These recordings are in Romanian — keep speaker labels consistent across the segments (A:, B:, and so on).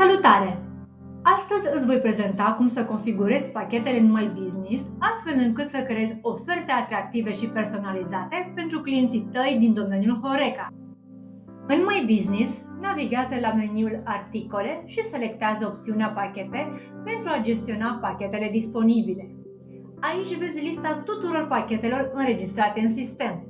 A: Salutare! Astăzi îți voi prezenta cum să configurezi pachetele în My Business, astfel încât să creezi oferte atractive și personalizate pentru clienții tăi din domeniul Horeca. În My Business, navighează la meniul Articole și selectează opțiunea Pachete pentru a gestiona pachetele disponibile. Aici vezi lista tuturor pachetelor înregistrate în sistem.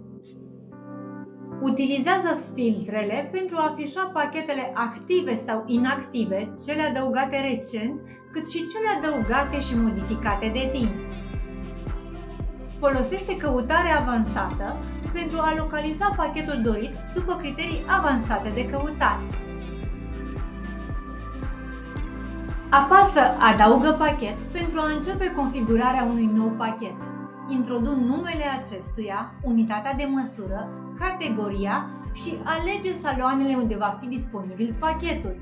A: Utilizează filtrele pentru a afișa pachetele active sau inactive, cele adăugate recent, cât și cele adăugate și modificate de tine. Folosește căutare avansată pentru a localiza pachetul dorit după criterii avansate de căutare. Apasă Adaugă pachet pentru a începe configurarea unui nou pachet. Introdu numele acestuia, unitatea de măsură, categoria și alege saloanele unde va fi disponibil pachetul.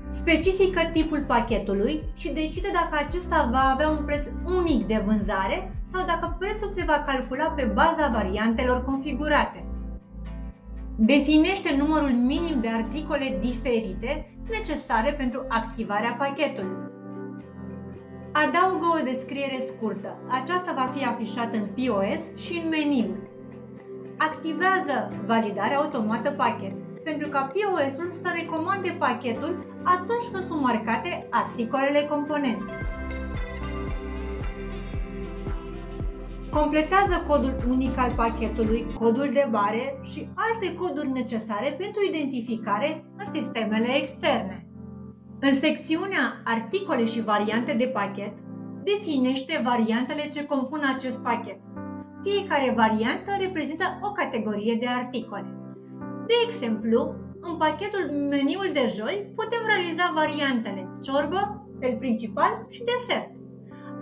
A: Specifică tipul pachetului și decide dacă acesta va avea un preț unic de vânzare sau dacă prețul se va calcula pe baza variantelor configurate. Definește numărul minim de articole diferite necesare pentru activarea pachetului. Adaugă o descriere scurtă. Aceasta va fi afișată în POS și în meniuri. Activează validarea automată pachet pentru ca POS-ul să recomande pachetul atunci când sunt marcate articolele componente. Completează codul unic al pachetului, codul de bare și alte coduri necesare pentru identificare în sistemele externe. În secțiunea Articole și variante de pachet, definește variantele ce compun acest pachet. Fiecare variantă reprezintă o categorie de articole. De exemplu, în pachetul Meniul de joi putem realiza variantele ciorbă, fel principal și desert.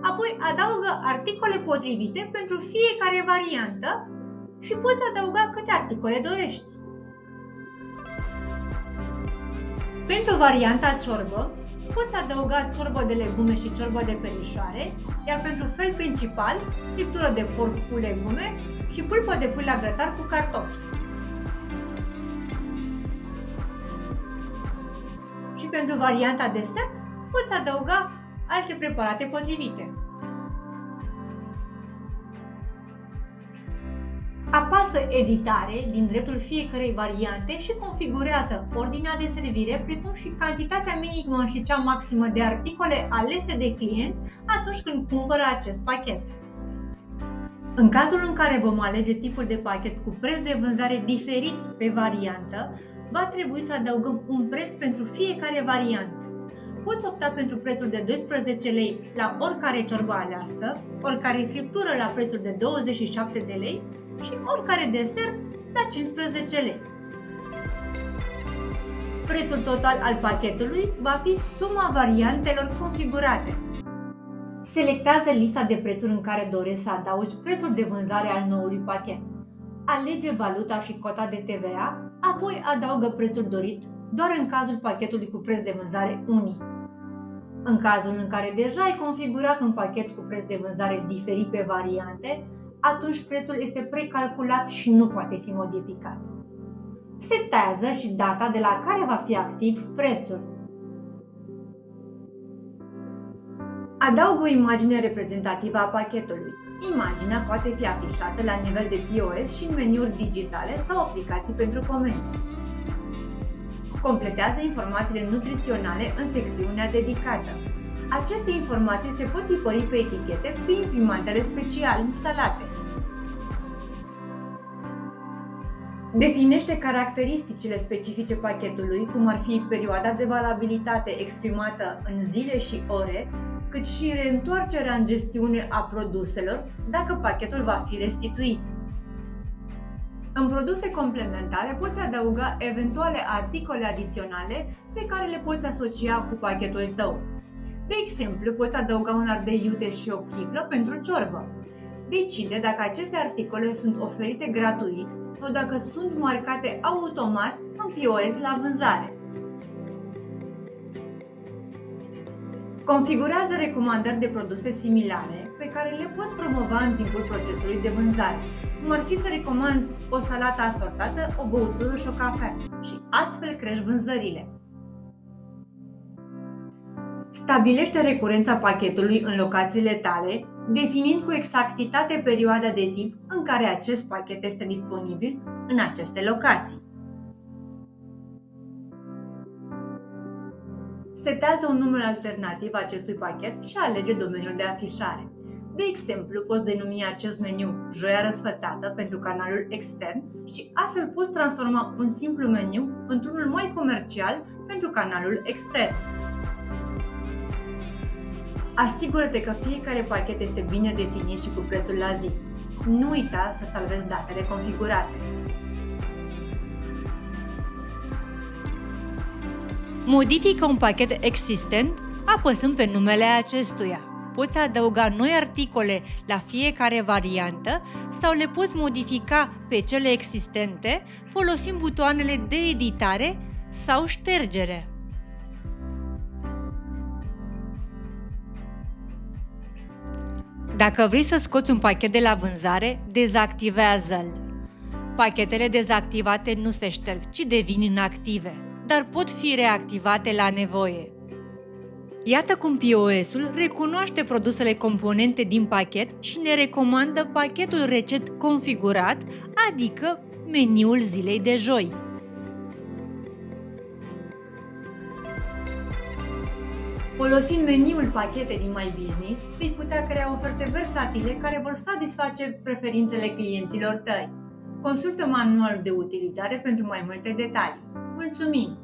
A: Apoi adaugă articole potrivite pentru fiecare variantă și poți adăuga câte articole dorești. Pentru varianta ciorbă, poți adăuga ciorbă de legume și ciorbă de perișoare, iar pentru fel principal, friptură de porc cu legume și pulpă de pui la grătar cu cartofi. Și pentru varianta desert, poți adăuga alte preparate potrivite. Apasă Editare din dreptul fiecărei variante și configurează ordinea de servire, precum și cantitatea minimă și cea maximă de articole alese de clienți atunci când cumpără acest pachet. În cazul în care vom alege tipul de pachet cu preț de vânzare diferit pe variantă, va trebui să adăugăm un preț pentru fiecare variantă. Poți opta pentru prețul de 12 lei la oricare ciorbă aleasă, oricare friptură la prețul de 27 de lei și oricare desert la 15 lei. Prețul total al pachetului va fi suma variantelor configurate. Selectează lista de prețuri în care dorești să adaugi prețul de vânzare al noului pachet. Alege valuta și cota de TVA, apoi adaugă prețul dorit doar în cazul pachetului cu preț de vânzare unic. În cazul în care deja ai configurat un pachet cu preț de vânzare diferit pe variante, atunci prețul este precalculat și nu poate fi modificat. Setează și data de la care va fi activ prețul. Adaugă o imagine reprezentativă a pachetului. Imaginea poate fi afișată la nivel de POS și în meniuri digitale sau aplicații pentru comenzi. Completează informațiile nutriționale în secțiunea dedicată. Aceste informații se pot tipări pe etichete prin imprimantele special instalate. Definește caracteristicile specifice pachetului, cum ar fi perioada de valabilitate exprimată în zile și ore, cât și reîntoarcerea în gestiune a produselor dacă pachetul va fi restituit. În produse complementare poți adăuga eventuale articole adiționale pe care le poți asocia cu pachetul tău. De exemplu, poți adăuga un ardei iute și o chiflă pentru ciorbă. Decide dacă aceste articole sunt oferite gratuit sau dacă sunt marcate automat în POS la vânzare. Configurează recomandări de produse similare pe care le poți promova în timpul procesului de vânzare, cum ar fi să recomanzi o salată asortată, o băutură și o cafea, și astfel crești vânzările. Stabilește recurența pachetului în locațiile tale, definind cu exactitate perioada de timp în care acest pachet este disponibil în aceste locații. Setează un număr alternativ acestui pachet și alege domeniul de afișare. De exemplu, poți denumi acest meniu Joia Răsfățată pentru canalul extern și astfel poți transforma un simplu meniu într-unul mai comercial pentru canalul extern. Asigură-te că fiecare pachet este bine definit și cu prețul la zi. Nu uita să salvezi datele configurate. Modifică un pachet existent apăsând pe numele acestuia. Poți adăuga noi articole la fiecare variantă sau le poți modifica pe cele existente folosind butoanele de editare sau ștergere. Dacă vrei să scoți un pachet de la vânzare, dezactivează-l. Pachetele dezactivate nu se șterg, ci devin inactive, dar pot fi reactivate la nevoie. Iată cum POS-ul recunoaște produsele componente din pachet și ne recomandă pachetul recent configurat, adică meniul zilei de joi. Folosind meniul pachete din My Business, vei putea crea oferte versatile care vor satisface preferințele clienților tăi. Consultă manualul de utilizare pentru mai multe detalii. Mulțumim!